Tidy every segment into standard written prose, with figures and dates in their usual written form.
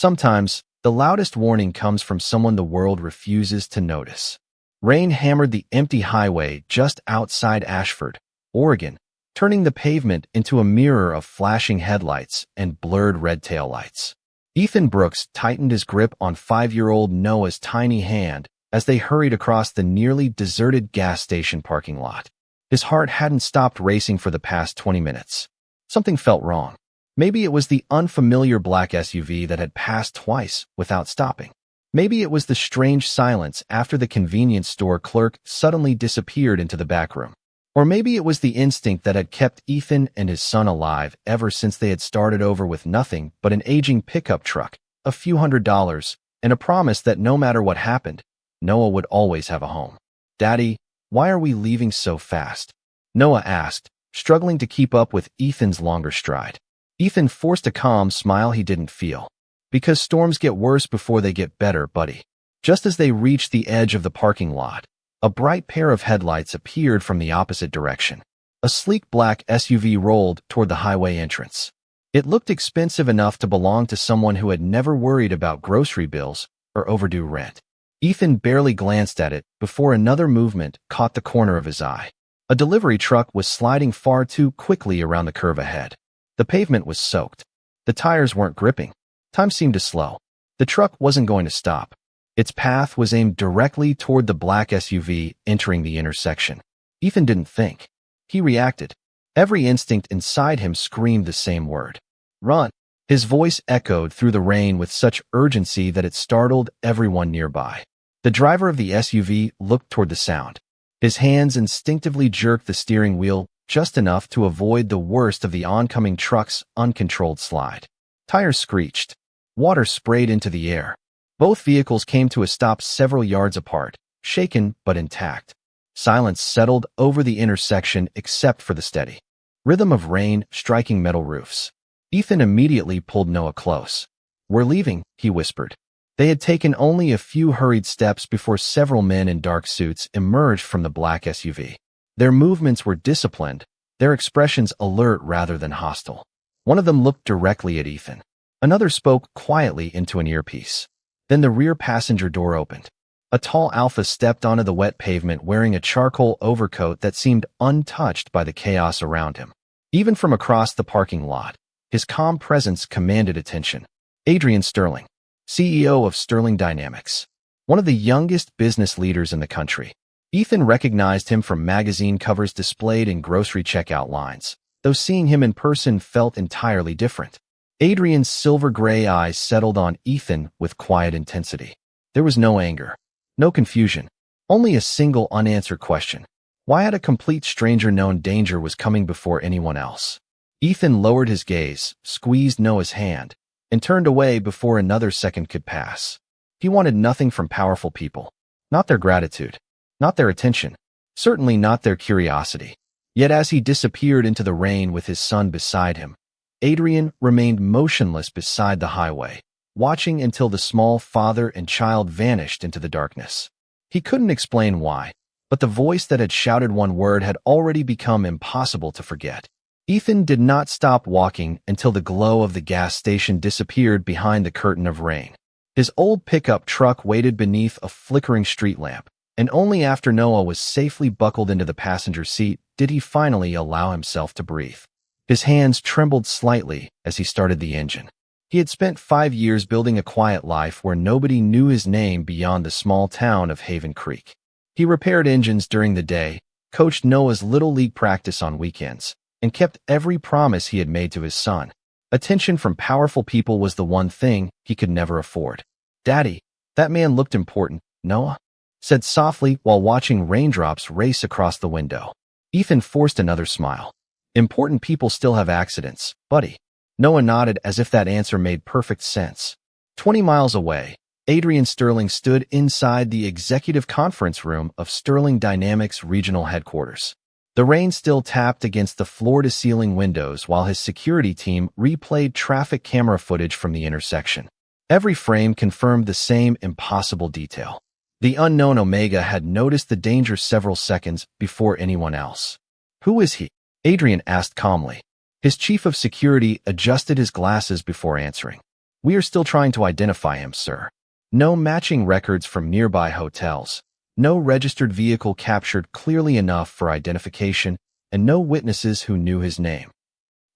Sometimes, the loudest warning comes from someone the world refuses to notice. Rain hammered the empty highway just outside Ashford, Oregon, turning the pavement into a mirror of flashing headlights and blurred red taillights. Ethan Brooks tightened his grip on 5-year-old Noah's tiny hand as they hurried across the nearly deserted gas station parking lot. His heart hadn't stopped racing for the past 20 minutes. Something felt wrong. Maybe it was the unfamiliar black SUV that had passed twice without stopping. Maybe it was the strange silence after the convenience store clerk suddenly disappeared into the back room. Or maybe it was the instinct that had kept Ethan and his son alive ever since they had started over with nothing but an aging pickup truck, a few $100s, and a promise that no matter what happened, Noah would always have a home. "Daddy, why are we leaving so fast?" Noah asked, struggling to keep up with Ethan's longer stride. Ethan forced a calm smile he didn't feel. "Because storms get worse before they get better, buddy." Just as they reached the edge of the parking lot, a bright pair of headlights appeared from the opposite direction. A sleek black SUV rolled toward the highway entrance. It looked expensive enough to belong to someone who had never worried about grocery bills or overdue rent. Ethan barely glanced at it before another movement caught the corner of his eye. A delivery truck was sliding far too quickly around the curve ahead. The pavement was soaked. The tires weren't gripping. Time seemed to slow. The truck wasn't going to stop. Its path was aimed directly toward the black SUV entering the intersection. Ethan didn't think. He reacted. Every instinct inside him screamed the same word. "Run!" His voice echoed through the rain with such urgency that it startled everyone nearby. The driver of the SUV looked toward the sound. His hands instinctively jerked the steering wheel just enough to avoid the worst of the oncoming truck's uncontrolled slide. Tires screeched. Water sprayed into the air. Both vehicles came to a stop several yards apart, shaken but intact. Silence settled over the intersection except for the steady rhythm of rain striking metal roofs. Ethan immediately pulled Noah close. "We're leaving," he whispered. They had taken only a few hurried steps before several men in dark suits emerged from the black SUV. Their movements were disciplined, their expressions alert rather than hostile. One of them looked directly at Ethan. Another spoke quietly into an earpiece. Then the rear passenger door opened. A tall alpha stepped onto the wet pavement wearing a charcoal overcoat that seemed untouched by the chaos around him. Even from across the parking lot, his calm presence commanded attention. Adrian Sterling, CEO of Sterling Dynamics, one of the youngest business leaders in the country. Ethan recognized him from magazine covers displayed in grocery checkout lines, though seeing him in person felt entirely different. Adrian's silver-gray eyes settled on Ethan with quiet intensity. There was no anger, no confusion, only a single unanswered question. Why had a complete stranger known danger was coming before anyone else? Ethan lowered his gaze, squeezed Noah's hand, and turned away before another second could pass. He wanted nothing from powerful people. Not their gratitude, not their attention, certainly not their curiosity. Yet as he disappeared into the rain with his son beside him, Adrian remained motionless beside the highway, watching until the small father and child vanished into the darkness. He couldn't explain why, but the voice that had shouted one word had already become impossible to forget. Ethan did not stop walking until the glow of the gas station disappeared behind the curtain of rain. His old pickup truck waited beneath a flickering street lamp, and only after Noah was safely buckled into the passenger seat did he finally allow himself to breathe. His hands trembled slightly as he started the engine. He had spent 5 years building a quiet life where nobody knew his name beyond the small town of Haven Creek. He repaired engines during the day, coached Noah's Little League practice on weekends, and kept every promise he had made to his son. Attention from powerful people was the one thing he could never afford. "Daddy, that man looked important," Noah said softly while watching raindrops race across the window. Ethan forced another smile. "Important people still have accidents, buddy." Noah nodded as if that answer made perfect sense. 20 miles away, Adrian Sterling stood inside the executive conference room of Sterling Dynamics Regional Headquarters. The rain still tapped against the floor-to-ceiling windows while his security team replayed traffic camera footage from the intersection. Every frame confirmed the same impossible detail. The unknown Omega had noticed the danger several seconds before anyone else. "Who is he?" Adrian asked calmly. His chief of security adjusted his glasses before answering. We are still trying to identify him, sir. No matching records from nearby hotels. No registered vehicle captured clearly enough for identification, and no witnesses who knew his name.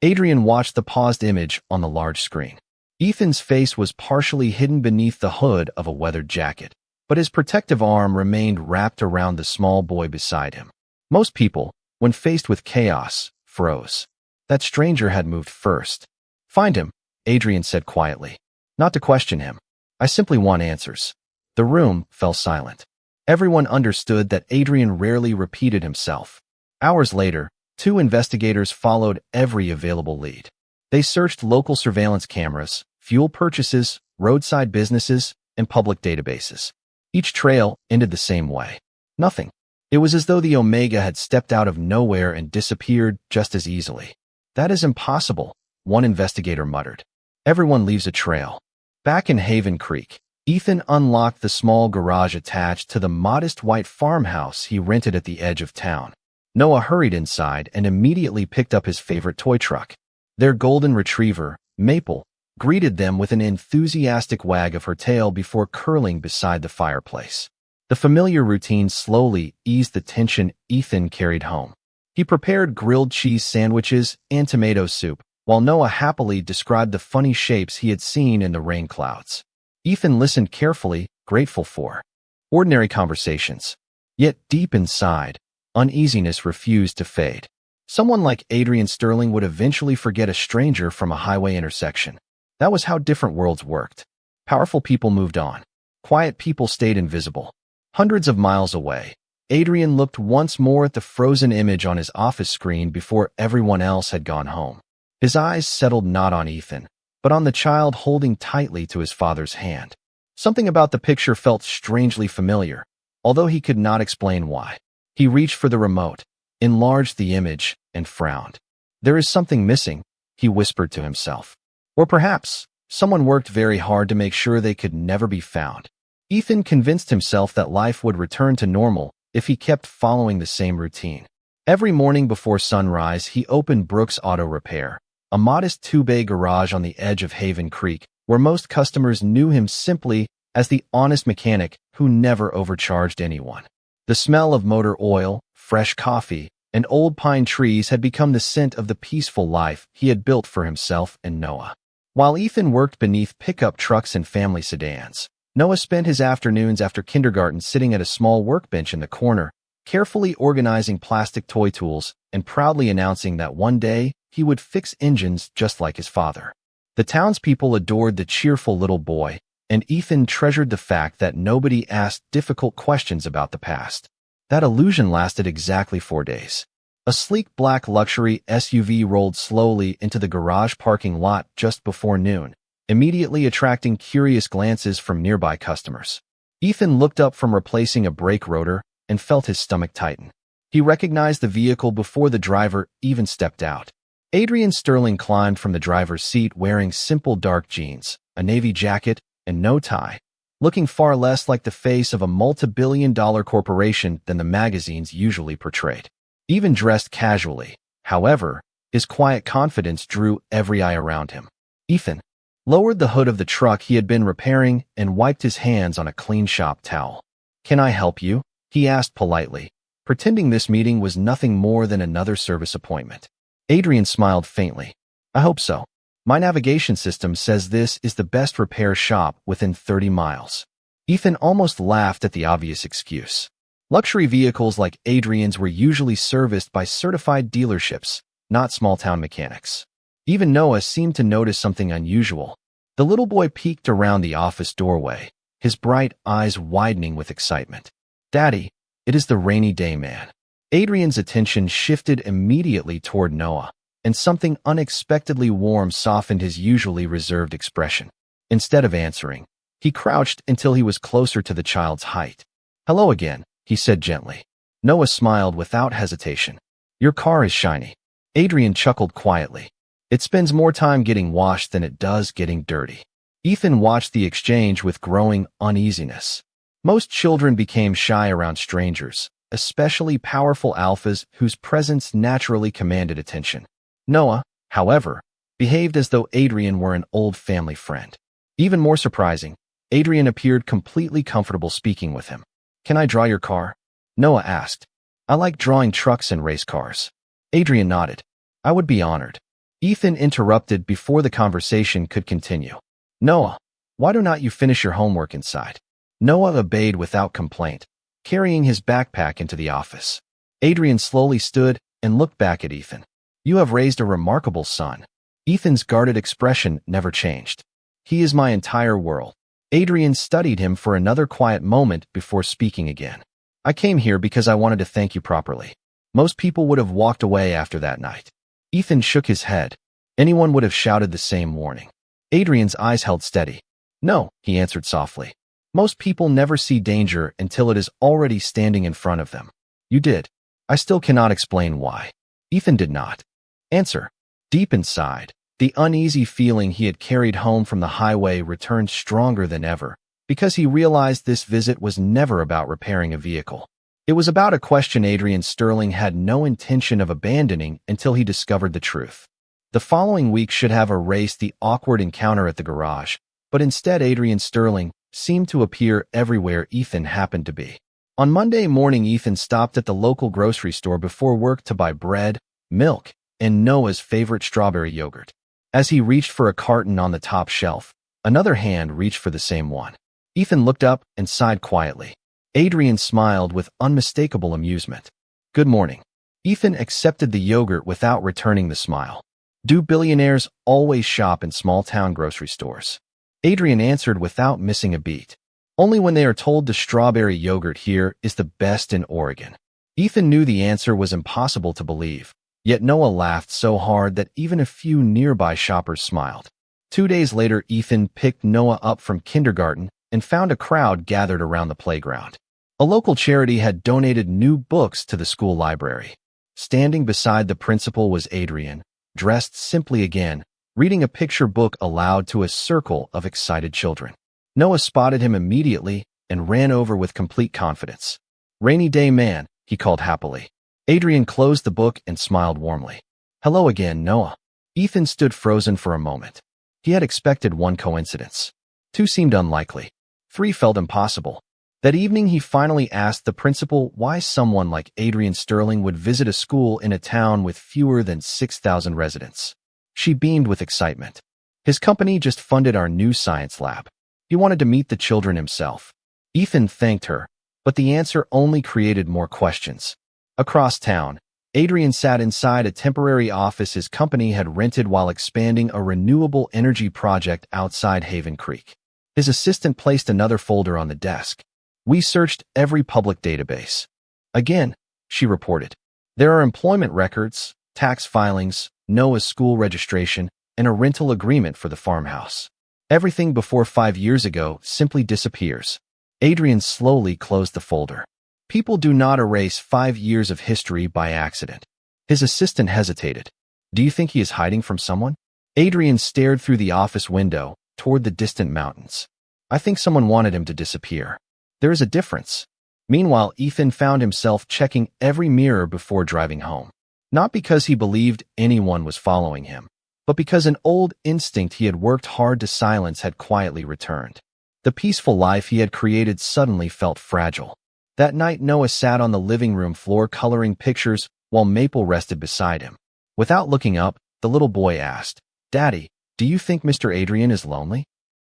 Adrian watched the paused image on the large screen. Ethan's face was partially hidden beneath the hood of a weathered jacket, but his protective arm remained wrapped around the small boy beside him. Most people, when faced with chaos, froze. That stranger had moved first. "Find him," Adrian said quietly. "Not to question him. I simply want answers." The room fell silent. Everyone understood that Adrian rarely repeated himself. Hours later, 2 investigators followed every available lead. They searched local surveillance cameras, fuel purchases, roadside businesses, and public databases. Each trail ended the same way. Nothing. It was as though the Omega had stepped out of nowhere and disappeared just as easily. "That is impossible," one investigator muttered. "Everyone leaves a trail." Back in Haven Creek, Ethan unlocked the small garage attached to the modest white farmhouse he rented at the edge of town. Noah hurried inside and immediately picked up his favorite toy truck. Their golden retriever, Maple, greeted them with an enthusiastic wag of her tail before curling beside the fireplace. The familiar routine slowly eased the tension Ethan carried home. He prepared grilled cheese sandwiches and tomato soup, while Noah happily described the funny shapes he had seen in the rain clouds. Ethan listened carefully, grateful for ordinary conversations. Yet deep inside, uneasiness refused to fade. Someone like Adrian Sterling would eventually forget a stranger from a highway intersection. That was how different worlds worked. Powerful people moved on. Quiet people stayed invisible. Hundreds of miles away, Adrian looked once more at the frozen image on his office screen before everyone else had gone home. His eyes settled not on Ethan, but on the child holding tightly to his father's hand. Something about the picture felt strangely familiar, although he could not explain why. He reached for the remote, enlarged the image, and frowned. "There is something missing," he whispered to himself. Or perhaps, someone worked very hard to make sure they could never be found. Ethan convinced himself that life would return to normal if he kept following the same routine. Every morning before sunrise, he opened Brooks Auto Repair, a modest 2-bay garage on the edge of Haven Creek, where most customers knew him simply as the honest mechanic who never overcharged anyone. The smell of motor oil, fresh coffee, and old pine trees had become the scent of the peaceful life he had built for himself and Noah. While Ethan worked beneath pickup trucks and family sedans, Noah spent his afternoons after kindergarten sitting at a small workbench in the corner, carefully organizing plastic toy tools and proudly announcing that one day he would fix engines just like his father. The townspeople adored the cheerful little boy, and Ethan treasured the fact that nobody asked difficult questions about the past. That illusion lasted exactly 4 days. A sleek black luxury SUV rolled slowly into the garage parking lot just before noon, immediately attracting curious glances from nearby customers. Ethan looked up from replacing a brake rotor and felt his stomach tighten. He recognized the vehicle before the driver even stepped out. Adrian Sterling climbed from the driver's seat wearing simple dark jeans, a navy jacket, and no tie, looking far less like the face of a multi-billion-dollar corporation than the magazines usually portrayed. Even dressed casually, however, his quiet confidence drew every eye around him. Ethan lowered the hood of the truck he had been repairing and wiped his hands on a clean shop towel. "Can I help you?" he asked politely, pretending this meeting was nothing more than another service appointment. Adrian smiled faintly. "I hope so. My navigation system says this is the best repair shop within 30 miles. Ethan almost laughed at the obvious excuse. Luxury vehicles like Adrian's were usually serviced by certified dealerships, not small-town mechanics. Even Noah seemed to notice something unusual. The little boy peeked around the office doorway, his bright eyes widening with excitement. "Daddy, it is the rainy day man." Adrian's attention shifted immediately toward Noah, and something unexpectedly warm softened his usually reserved expression. Instead of answering, he crouched until he was closer to the child's height. "Hello again," he said gently. Noah smiled without hesitation. "Your car is shiny." Adrian chuckled quietly. "It spends more time getting washed than it does getting dirty." Ethan watched the exchange with growing uneasiness. Most children became shy around strangers, especially powerful alphas whose presence naturally commanded attention. Noah, however, behaved as though Adrian were an old family friend. Even more surprising, Adrian appeared completely comfortable speaking with him. "Can I draw your car?" Noah asked. "I like drawing trucks and race cars." Adrian nodded. "I would be honored." Ethan interrupted before the conversation could continue. "Noah, why do not you finish your homework inside?" Noah obeyed without complaint, carrying his backpack into the office. Adrian slowly stood and looked back at Ethan. "You have raised a remarkable son." Ethan's guarded expression never changed. "He is my entire world." Adrian studied him for another quiet moment before speaking again. "I came here because I wanted to thank you properly. Most people would have walked away after that night." Ethan shook his head. Anyone would have shouted the same warning. Adrian's eyes held steady. "No," he answered softly. "Most people never see danger until it is already standing in front of them. You did. I still cannot explain why." Ethan did not answer. Deep inside, the uneasy feeling he had carried home from the highway returned stronger than ever, because he realized this visit was never about repairing a vehicle. It was about a question Adrian Sterling had no intention of abandoning until he discovered the truth. The following week should have erased the awkward encounter at the garage, but instead Adrian Sterling seemed to appear everywhere Ethan happened to be. On Monday morning, Ethan stopped at the local grocery store before work to buy bread, milk, and Noah's favorite strawberry yogurt. As he reached for a carton on the top shelf, another hand reached for the same one. Ethan looked up and sighed quietly. Adrian smiled with unmistakable amusement. "Good morning." Ethan accepted the yogurt without returning the smile. "Do billionaires always shop in small-town grocery stores?" Adrian answered without missing a beat. "Only when they are told the strawberry yogurt here is the best in Oregon." Ethan knew the answer was impossible to believe, yet Noah laughed so hard that even a few nearby shoppers smiled. 2 days later, Ethan picked Noah up from kindergarten and found a crowd gathered around the playground. A local charity had donated new books to the school library. Standing beside the principal was Adrian, dressed simply again, reading a picture book aloud to a circle of excited children. Noah spotted him immediately and ran over with complete confidence. "Rainy day man," he called happily. Adrian closed the book and smiled warmly. "Hello again, Noah." Ethan stood frozen for a moment. He had expected one coincidence. 2 seemed unlikely. 3 felt impossible. That evening, he finally asked the principal why someone like Adrian Sterling would visit a school in a town with fewer than 6,000 residents. She beamed with excitement. "His company just funded our new science lab. He wanted to meet the children himself." Ethan thanked her, but the answer only created more questions. Across town, Adrian sat inside a temporary office his company had rented while expanding a renewable energy project outside Haven Creek. His assistant placed another folder on the desk. "We searched every public database." "Again," she reported. "There are employment records, tax filings, Noah's school registration, and a rental agreement for the farmhouse. Everything before 5 years ago simply disappears." Adrian slowly closed the folder. People do not erase 5 years of history by accident. His assistant hesitated. "Do you think he is hiding from someone?" Adrian stared through the office window toward the distant mountains. "I think someone wanted him to disappear. There is a difference." Meanwhile, Ethan found himself checking every mirror before driving home. Not because he believed anyone was following him, but because an old instinct he had worked hard to silence had quietly returned. The peaceful life he had created suddenly felt fragile. That night, Noah sat on the living room floor coloring pictures while Maple rested beside him. Without looking up, the little boy asked, "Daddy, do you think Mr. Adrian is lonely?"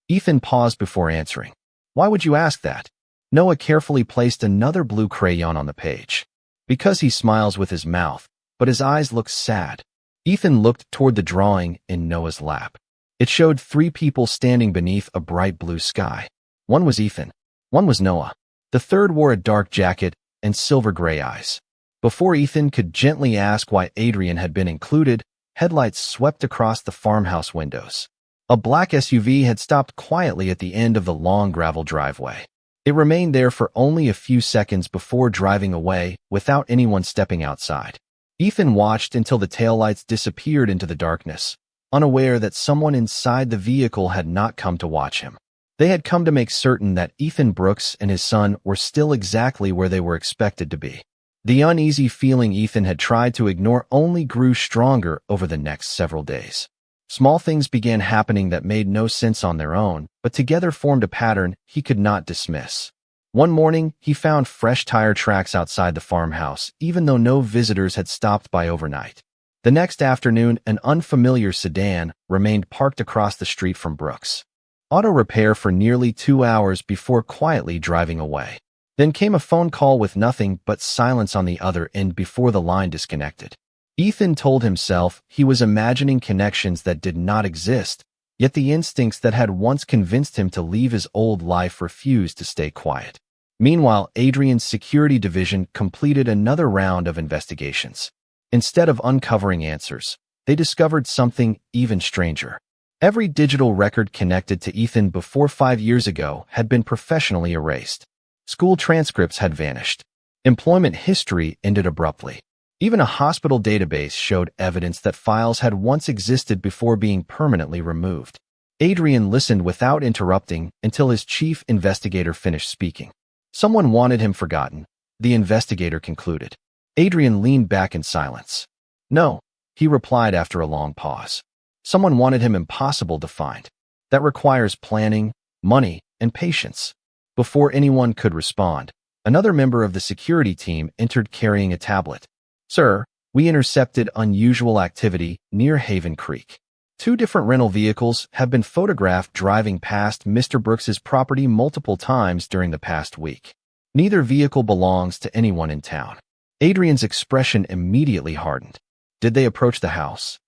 Ethan paused before answering. "Why would you ask that?" Noah carefully placed another blue crayon on the page. "Because he smiles with his mouth, but his eyes look sad." Ethan looked toward the drawing in Noah's lap. It showed 3 people standing beneath a bright blue sky. One was Ethan. One was Noah. The third wore a dark jacket and silver-gray eyes. Before Ethan could gently ask why Adrian had been included, headlights swept across the farmhouse windows. A black SUV had stopped quietly at the end of the long gravel driveway. It remained there for only a few seconds before driving away without anyone stepping outside. Ethan watched until the taillights disappeared into the darkness, unaware that someone inside the vehicle had not come to watch him. They had come to make certain that Ethan Brooks and his son were still exactly where they were expected to be. The uneasy feeling Ethan had tried to ignore only grew stronger over the next several days. Small things began happening that made no sense on their own, but together formed a pattern he could not dismiss. One morning, he found fresh tire tracks outside the farmhouse, even though no visitors had stopped by overnight. The next afternoon, an unfamiliar sedan remained parked across the street from Brooks' auto repair for nearly 2 hours before quietly driving away. Then came a phone call with nothing but silence on the other end before the line disconnected. Ethan told himself he was imagining connections that did not exist, yet the instincts that had once convinced him to leave his old life refused to stay quiet. Meanwhile, Adrian's security division completed another round of investigations. Instead of uncovering answers, they discovered something even stranger. Every digital record connected to Ethan before 5 years ago had been professionally erased. School transcripts had vanished. Employment history ended abruptly. Even a hospital database showed evidence that files had once existed before being permanently removed. Adrian listened without interrupting until his chief investigator finished speaking. Someone wanted him forgotten, the investigator concluded. Adrian leaned back in silence. No, he replied after a long pause. Someone wanted him impossible to find. That requires planning, money, and patience. Before anyone could respond, another member of the security team entered carrying a tablet. Sir, we intercepted unusual activity near Haven Creek. 2 different rental vehicles have been photographed driving past Mr. Brooks's property multiple times during the past week. Neither vehicle belongs to anyone in town. Adrian's expression immediately hardened. Did they approach the house?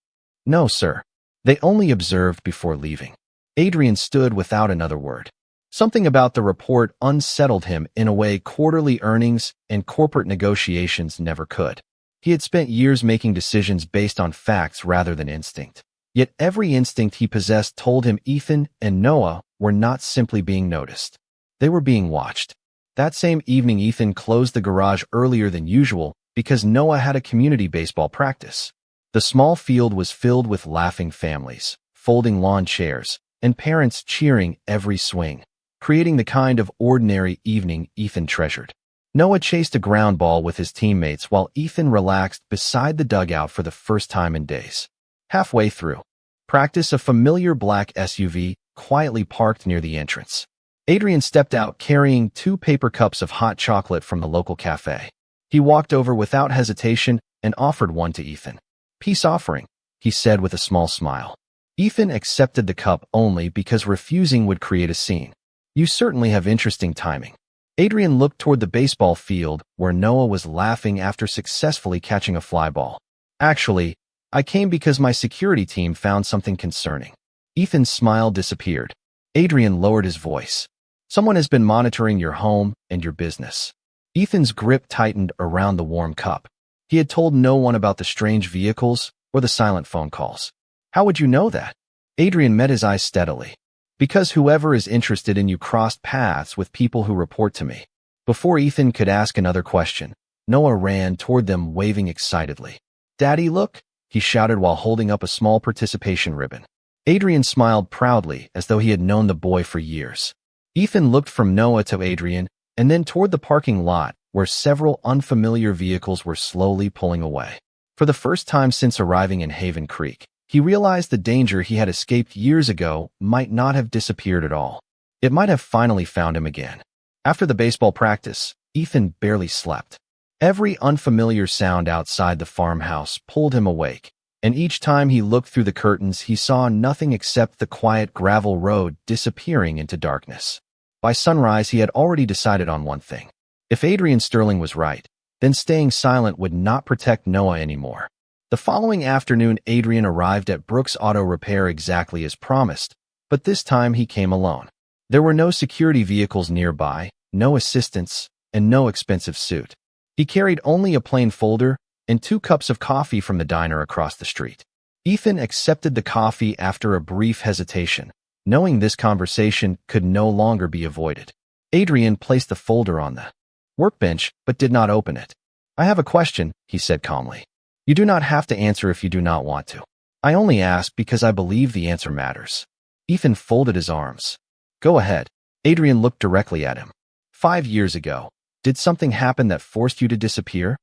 No, sir. They only observed before leaving. Adrian stood without another word. Something about the report unsettled him in a way quarterly earnings and corporate negotiations never could. He had spent years making decisions based on facts rather than instinct. Yet every instinct he possessed told him Ethan and Noah were not simply being noticed. They were being watched. That same evening, Ethan closed the garage earlier than usual because Noah had a community baseball practice. The small field was filled with laughing families, folding lawn chairs, and parents cheering every swing, creating the kind of ordinary evening Ethan treasured. Noah chased a ground ball with his teammates while Ethan relaxed beside the dugout for the first time in days. Halfway through practice, a familiar black SUV quietly parked near the entrance. Adrian stepped out carrying 2 paper cups of hot chocolate from the local cafe. He walked over without hesitation and offered one to Ethan. Peace offering, he said with a small smile. Ethan accepted the cup only because refusing would create a scene. You certainly have interesting timing. Adrian looked toward the baseball field where Noah was laughing after successfully catching a fly ball. Actually, I came because my security team found something concerning. Ethan's smile disappeared. Adrian lowered his voice. Someone has been monitoring your home and your business. Ethan's grip tightened around the warm cup. He had told no one about the strange vehicles or the silent phone calls. How would you know that? Adrian met his eyes steadily. Because whoever is interested in you crossed paths with people who report to me. Before Ethan could ask another question, Noah ran toward them waving excitedly. Daddy, look, he shouted while holding up a small participation ribbon. Adrian smiled proudly as though he had known the boy for years. Ethan looked from Noah to Adrian and then toward the parking lot where several unfamiliar vehicles were slowly pulling away. For the first time since arriving in Haven Creek, he realized the danger he had escaped years ago might not have disappeared at all. It might have finally found him again. After the baseball practice, Ethan barely slept. Every unfamiliar sound outside the farmhouse pulled him awake, and each time he looked through the curtains, he saw nothing except the quiet gravel road disappearing into darkness. By sunrise, he had already decided on one thing. If Adrian Sterling was right, then staying silent would not protect Noah anymore. The following afternoon, Adrian arrived at Brooks Auto Repair exactly as promised, but this time he came alone. There were no security vehicles nearby, no assistants, and no expensive suit. He carried only a plain folder and 2 cups of coffee from the diner across the street. Ethan accepted the coffee after a brief hesitation, knowing this conversation could no longer be avoided. Adrian placed the folder on the workbench but did not open it. I have a question, he said calmly. You do not have to answer if you do not want to. I only ask because I believe the answer matters. Ethan folded his arms. Go ahead. Adrian looked directly at him. 5 years ago, did something happen that forced you to disappear?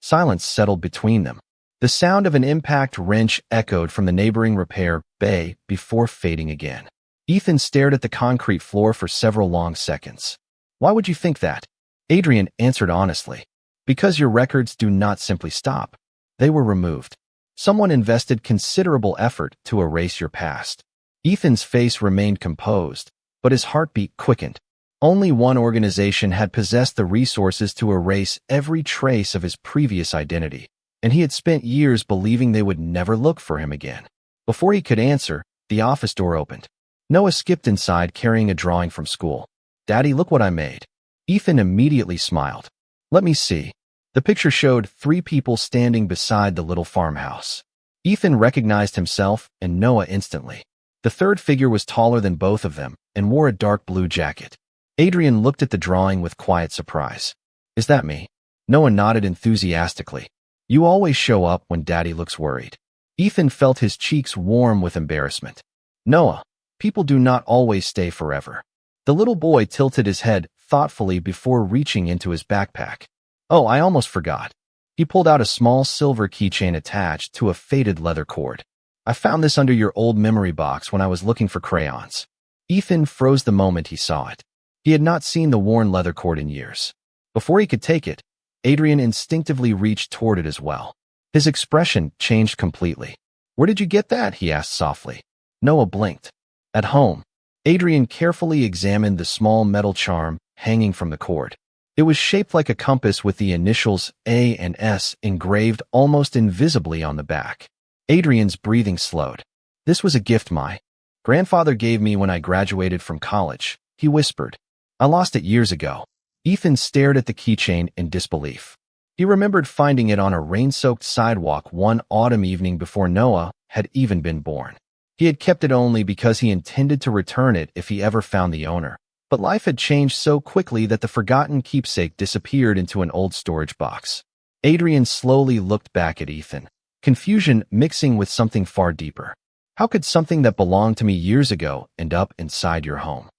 Silence settled between them. The sound of an impact wrench echoed from the neighboring repair bay before fading again. Ethan stared at the concrete floor for several long seconds. Why would you think that? Adrian answered honestly. Because your records do not simply stop. They were removed. Someone invested considerable effort to erase your past. Ethan's face remained composed, but his heartbeat quickened. Only one organization had possessed the resources to erase every trace of his previous identity, and he had spent years believing they would never look for him again. Before he could answer, the office door opened. Noah skipped inside carrying a drawing from school. "Daddy, look what I made." Ethan immediately smiled. "Let me see." The picture showed 3 people standing beside the little farmhouse. Ethan recognized himself and Noah instantly. The third figure was taller than both of them and wore a dark blue jacket. Adrian looked at the drawing with quiet surprise. "Is that me?" Noah nodded enthusiastically. "You always show up when Daddy looks worried." Ethan felt his cheeks warm with embarrassment. "Noah, people do not always stay forever." The little boy tilted his head thoughtfully before reaching into his backpack. "Oh, I almost forgot." He pulled out a small silver keychain attached to a faded leather cord. "I found this under your old memory box when I was looking for crayons." Ethan froze the moment he saw it. He had not seen the worn leather cord in years. Before he could take it, Adrian instinctively reached toward it as well. His expression changed completely. "Where did you get that?" he asked softly. Noah blinked. "At home." Adrian carefully examined the small metal charm hanging from the cord. It was shaped like a compass with the initials A and S engraved almost invisibly on the back. Adrian's breathing slowed. "This was a gift my grandfather gave me when I graduated from college," he whispered. "I lost it years ago." Ethan stared at the keychain in disbelief. He remembered finding it on a rain-soaked sidewalk one autumn evening before Noah had even been born. He had kept it only because he intended to return it if he ever found the owner. But life had changed so quickly that the forgotten keepsake disappeared into an old storage box. Adrian slowly looked back at Ethan, confusion mixing with something far deeper. "How could something that belonged to me years ago end up inside your home?"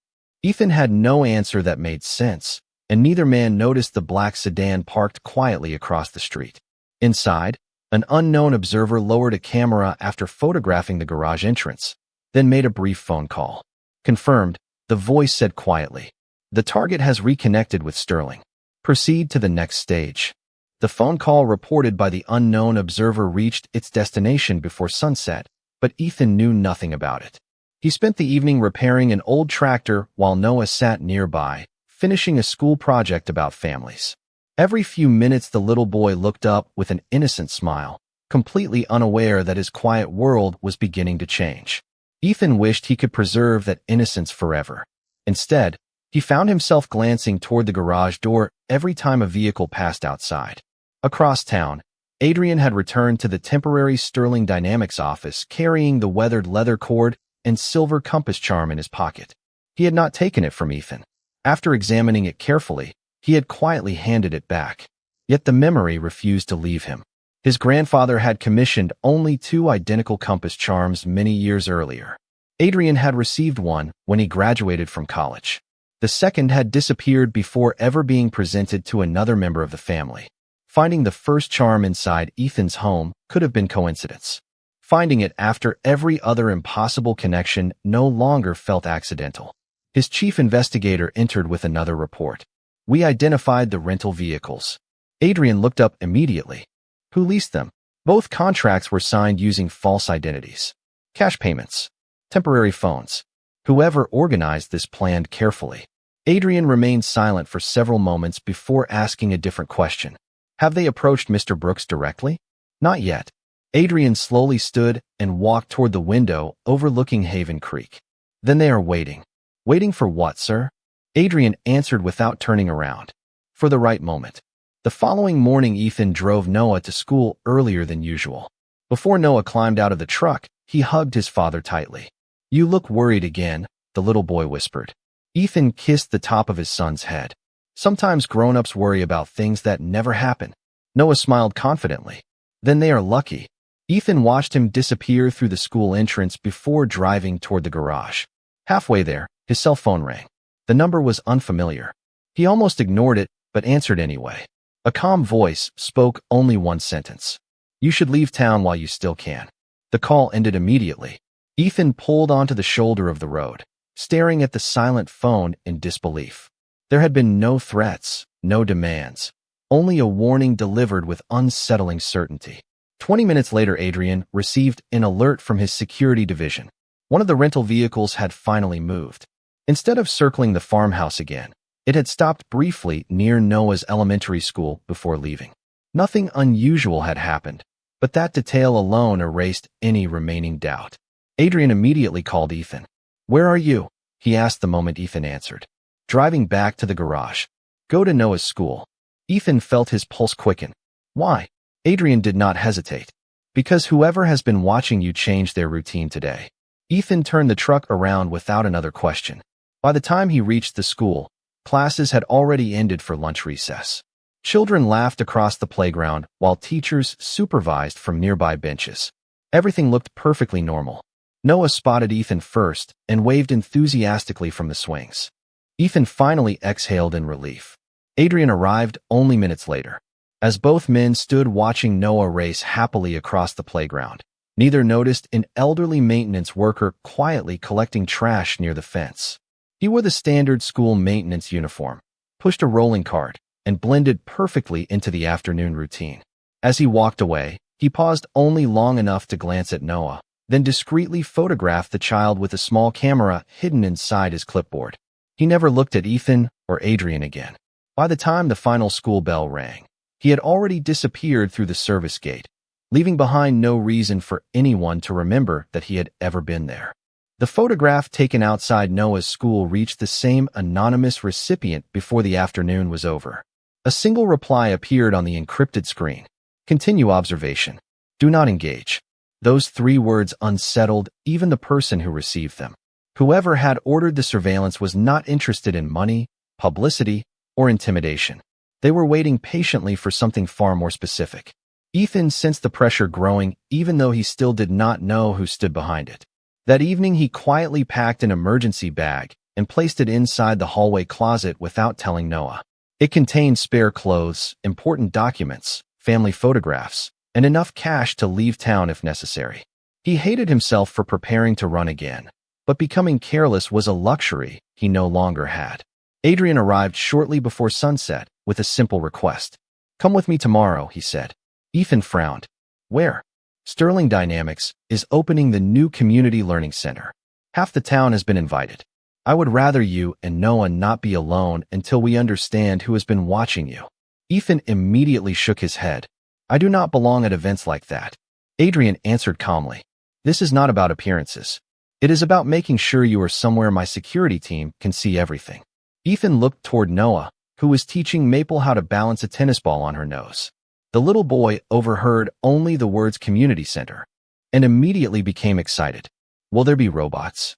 Ethan had no answer that made sense, and neither man noticed the black sedan parked quietly across the street. Inside, an unknown observer lowered a camera after photographing the garage entrance, then made a brief phone call. "Confirmed," the voice said quietly. "The target has reconnected with Sterling. Proceed to the next stage." The phone call reported by the unknown observer reached its destination before sunset, but Ethan knew nothing about it. He spent the evening repairing an old tractor while Noah sat nearby, finishing a school project about families. Every few minutes the little boy looked up with an innocent smile, completely unaware that his quiet world was beginning to change. Ethan wished he could preserve that innocence forever. Instead, he found himself glancing toward the garage door every time a vehicle passed outside. Across town, Adrian had returned to the temporary Sterling Dynamics office carrying the weathered leather cord and silver compass charm in his pocket. He had not taken it from Ethan. After examining it carefully, he had quietly handed it back. Yet the memory refused to leave him. His grandfather had commissioned only 2 identical compass charms many years earlier. Adrian had received one when he graduated from college. The second had disappeared before ever being presented to another member of the family. Finding the first charm inside Ethan's home could have been coincidence. Finding it after every other impossible connection no longer felt accidental. His chief investigator entered with another report. "We identified the rental vehicles." Adrian looked up immediately. "Who leased them?" Both contracts were signed using false identities. "Cash payments. Temporary phones." Whoever organized this planned carefully. Adrian remained silent for several moments before asking a different question. "Have they approached Mr. Brooks directly?" "Not yet." Adrian slowly stood and walked toward the window overlooking Haven Creek. "Then they are waiting." "Waiting for what, sir?" Adrian answered without turning around. "For the right moment." The following morning, Ethan drove Noah to school earlier than usual. Before Noah climbed out of the truck, he hugged his father tightly. "You look worried again," the little boy whispered. Ethan kissed the top of his son's head. "Sometimes grown-ups worry about things that never happen." Noah smiled confidently. "Then they are lucky." Ethan watched him disappear through the school entrance before driving toward the garage. Halfway there, his cell phone rang. The number was unfamiliar. He almost ignored it, but answered anyway. A calm voice spoke only one sentence. You should leave town while you still can. The call ended immediately. Ethan pulled onto the shoulder of the road, staring at the silent phone in disbelief. There had been no threats, no demands, only a warning delivered with unsettling certainty. 20 minutes later, Adrian received an alert from his security division. One of the rental vehicles had finally moved. Instead of circling the farmhouse again, it had stopped briefly near Noah's elementary school before leaving. Nothing unusual had happened, but that detail alone erased any remaining doubt. Adrian immediately called Ethan. "Where are you?" he asked the moment Ethan answered. "Driving back to the garage. Go to Noah's school." Ethan felt his pulse quicken. "Why?" Adrian did not hesitate. "Because whoever has been watching you changed their routine today." Ethan turned the truck around without another question. By the time he reached the school, classes had already ended for lunch recess. Children laughed across the playground while teachers supervised from nearby benches. Everything looked perfectly normal. Noah spotted Ethan first and waved enthusiastically from the swings. Ethan finally exhaled in relief. Adrian arrived only minutes later. As both men stood watching Noah race happily across the playground, neither noticed an elderly maintenance worker quietly collecting trash near the fence. He wore the standard school maintenance uniform, pushed a rolling cart, and blended perfectly into the afternoon routine. As he walked away, he paused only long enough to glance at Noah, then discreetly photographed the child with a small camera hidden inside his clipboard. He never looked at Ethan or Adrian again. By the time the final school bell rang, he had already disappeared through the service gate, leaving behind no reason for anyone to remember that he had ever been there. The photograph taken outside Noah's school reached the same anonymous recipient before the afternoon was over. A single reply appeared on the encrypted screen. "Continue observation. Do not engage." Those 3 words unsettled even the person who received them. Whoever had ordered the surveillance was not interested in money, publicity, or intimidation. They were waiting patiently for something far more specific. Ethan sensed the pressure growing even though he still did not know who stood behind it. That evening, he quietly packed an emergency bag and placed it inside the hallway closet without telling Noah. It contained spare clothes, important documents, family photographs, and enough cash to leave town if necessary. He hated himself for preparing to run again, but becoming careless was a luxury he no longer had. Adrian arrived shortly before sunset with a simple request. "Come with me tomorrow," he said. Ethan frowned. "Where?" "Sterling Dynamics is opening the new community learning center. Half the town has been invited. I would rather you and Noah not be alone until we understand who has been watching you." Ethan immediately shook his head. "I do not belong at events like that." Adrian answered calmly. "This is not about appearances. It is about making sure you are somewhere my security team can see everything." Ethan looked toward Noah, who was teaching Maple how to balance a tennis ball on her nose. The little boy overheard only the words community center and immediately became excited. "Will there be robots?"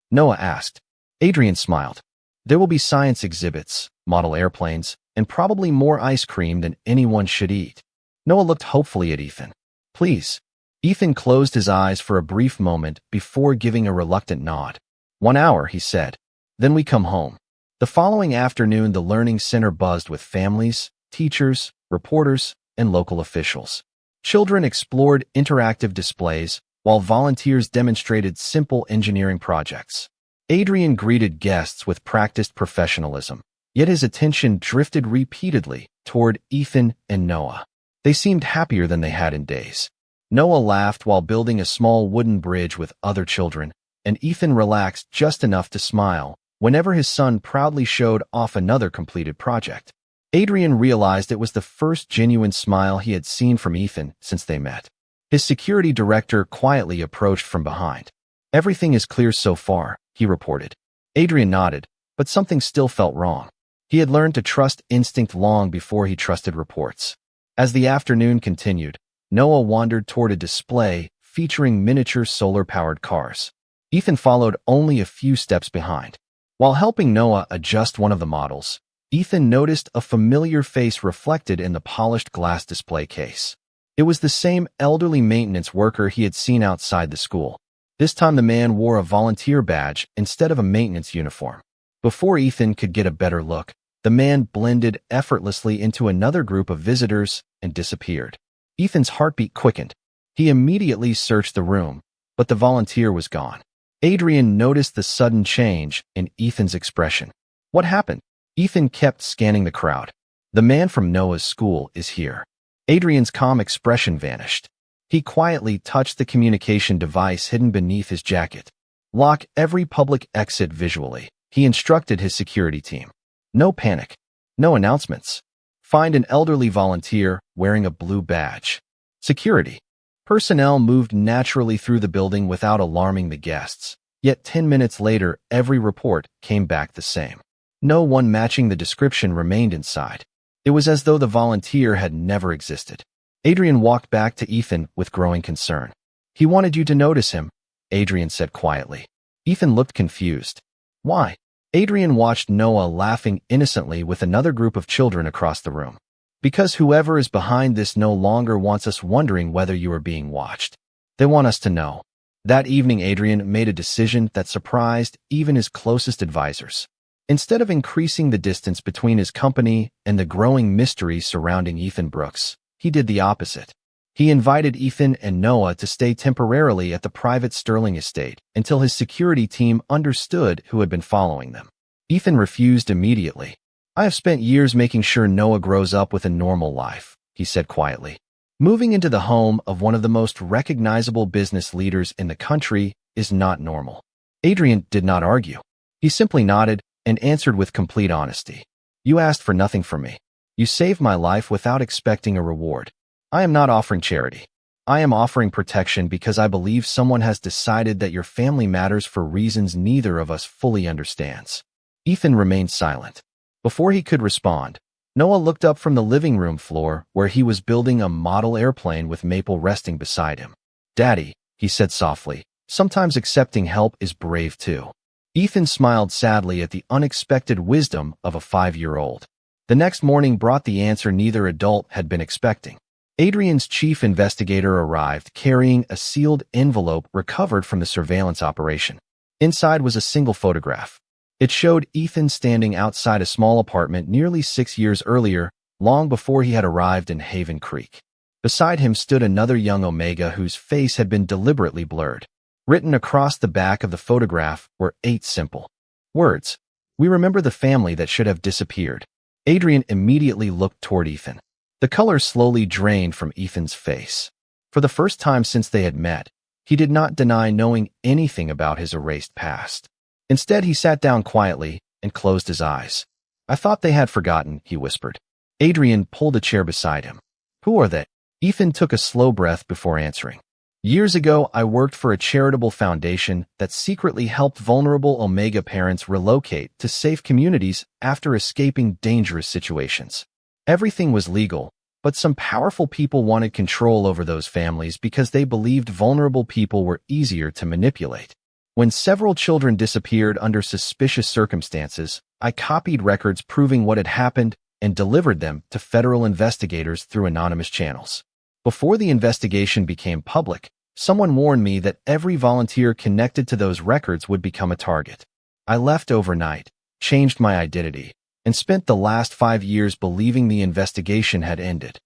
Noah asked. Adrian smiled. "There will be science exhibits, model airplanes, and probably more ice cream than anyone should eat." Noah looked hopefully at Ethan. "Please." Ethan closed his eyes for a brief moment before giving a reluctant nod. "1 hour," he said. "Then we come home." The following afternoon, the learning center buzzed with families, teachers, reporters, and local officials. Children explored interactive displays, while volunteers demonstrated simple engineering projects. Adrian greeted guests with practiced professionalism, yet his attention drifted repeatedly toward Ethan and Noah. They seemed happier than they had in days. Noah laughed while building a small wooden bridge with other children, and Ethan relaxed just enough to smile whenever his son proudly showed off another completed project. Adrian realized it was the first genuine smile he had seen from Ethan since they met. His security director quietly approached from behind. "Everything is clear so far," he reported. Adrian nodded, but something still felt wrong. He had learned to trust instinct long before he trusted reports. As the afternoon continued, Noah wandered toward a display featuring miniature solar-powered cars. Ethan followed only a few steps behind. While helping Noah adjust one of the models, Ethan noticed a familiar face reflected in the polished glass display case. It was the same elderly maintenance worker he had seen outside the school. This time the man wore a volunteer badge instead of a maintenance uniform. Before Ethan could get a better look, the man blended effortlessly into another group of visitors and disappeared. Ethan's heartbeat quickened. He immediately searched the room, but the volunteer was gone. Adrian noticed the sudden change in Ethan's expression. What happened? Ethan kept scanning the crowd. The man from Noah's school is here. Adrian's calm expression vanished. He quietly touched the communication device hidden beneath his jacket. Lock every public exit visually, he instructed his security team. No panic. No announcements. Find an elderly volunteer wearing a blue badge. Security. Personnel moved naturally through the building without alarming the guests. Yet 10 minutes later, every report came back the same. No one matching the description remained inside. It was as though the volunteer had never existed. Adrian walked back to Ethan with growing concern. He wanted you to notice him, Adrian said quietly. Ethan looked confused. Why? Adrian watched Noah laughing innocently with another group of children across the room. Because whoever is behind this no longer wants us wondering whether you are being watched. They want us to know. That evening, Adrian made a decision that surprised even his closest advisors. Instead of increasing the distance between his company and the growing mystery surrounding Ethan Brooks, he did the opposite. He invited Ethan and Noah to stay temporarily at the private Sterling estate until his security team understood who had been following them. Ethan refused immediately. I have spent years making sure Noah grows up with a normal life, he said quietly. Moving into the home of one of the most recognizable business leaders in the country is not normal. Adrian did not argue. He simply nodded and answered with complete honesty. You asked for nothing from me. You saved my life without expecting a reward. I am not offering charity. I am offering protection because I believe someone has decided that your family matters for reasons neither of us fully understands. Ethan remained silent. Before he could respond, Noah looked up from the living room floor where he was building a model airplane with Maple resting beside him. Daddy, he said softly, sometimes accepting help is brave too. Ethan smiled sadly at the unexpected wisdom of a 5-year-old. The next morning brought the answer neither adult had been expecting. Adrian's chief investigator arrived carrying a sealed envelope recovered from the surveillance operation. Inside was a single photograph. It showed Ethan standing outside a small apartment nearly 6 years earlier, long before he had arrived in Haven Creek. Beside him stood another young Omega whose face had been deliberately blurred. Written across the back of the photograph were 8 simple words. We remember the family that should have disappeared. Adrian immediately looked toward Ethan. The color slowly drained from Ethan's face. For the first time since they had met, he did not deny knowing anything about his erased past. Instead, he sat down quietly and closed his eyes. I thought they had forgotten, he whispered. Adrian pulled a chair beside him. Who are they? Ethan took a slow breath before answering. Years ago, I worked for a charitable foundation that secretly helped vulnerable Omega parents relocate to safe communities after escaping dangerous situations. Everything was legal, but some powerful people wanted control over those families because they believed vulnerable people were easier to manipulate. When several children disappeared under suspicious circumstances, I copied records proving what had happened and delivered them to federal investigators through anonymous channels. Before the investigation became public, someone warned me that every volunteer connected to those records would become a target. I left overnight, changed my identity, and spent the last 5 years believing the investigation had ended.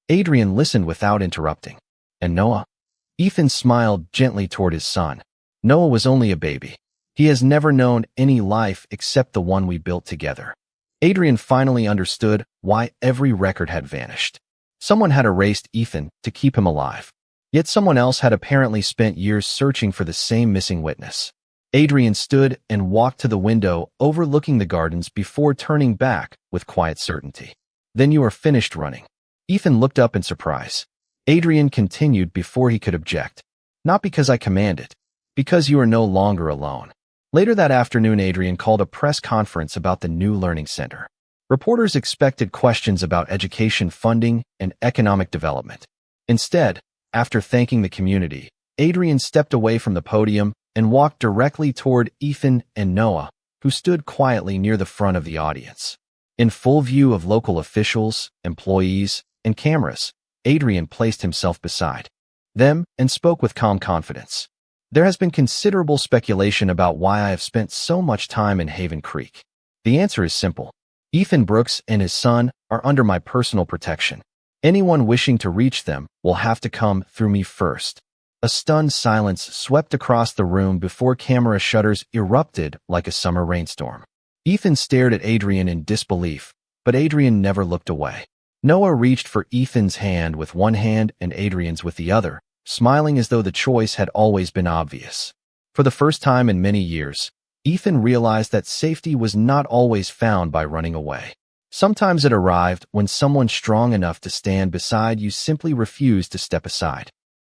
Adrian listened without interrupting. And Noah? Ethan smiled gently toward his son. Noah was only a baby. He has never known any life except the one we built together. Adrian finally understood why every record had vanished. Someone had erased Ethan to keep him alive. Yet someone else had apparently spent years searching for the same missing witness. Adrian stood and walked to the window overlooking the gardens before turning back with quiet certainty. Then you are finished running. Ethan looked up in surprise. Adrian continued before he could object. Not because I commanded, because you are no longer alone. Later that afternoon, Adrian called a press conference about the new learning center. Reporters expected questions about education funding and economic development. Instead, after thanking the community, Adrian stepped away from the podium and walked directly toward Ethan and Noah, who stood quietly near the front of the audience. In full view of local officials, employees, and cameras, Adrian placed himself beside them and spoke with calm confidence. There has been considerable speculation about why I have spent so much time in Haven Creek. The answer is simple. Ethan Brooks and his son are under my personal protection. Anyone wishing to reach them will have to come through me first. A stunned silence swept across the room before camera shutters erupted like a summer rainstorm. Ethan stared at Adrian in disbelief, but Adrian never looked away. Noah reached for Ethan's hand with one hand and Adrian's with the other, smiling as though the choice had always been obvious. For the first time in many years, Ethan realized that safety was not always found by running away. Sometimes it arrived when someone strong enough to stand beside you simply refused to step aside.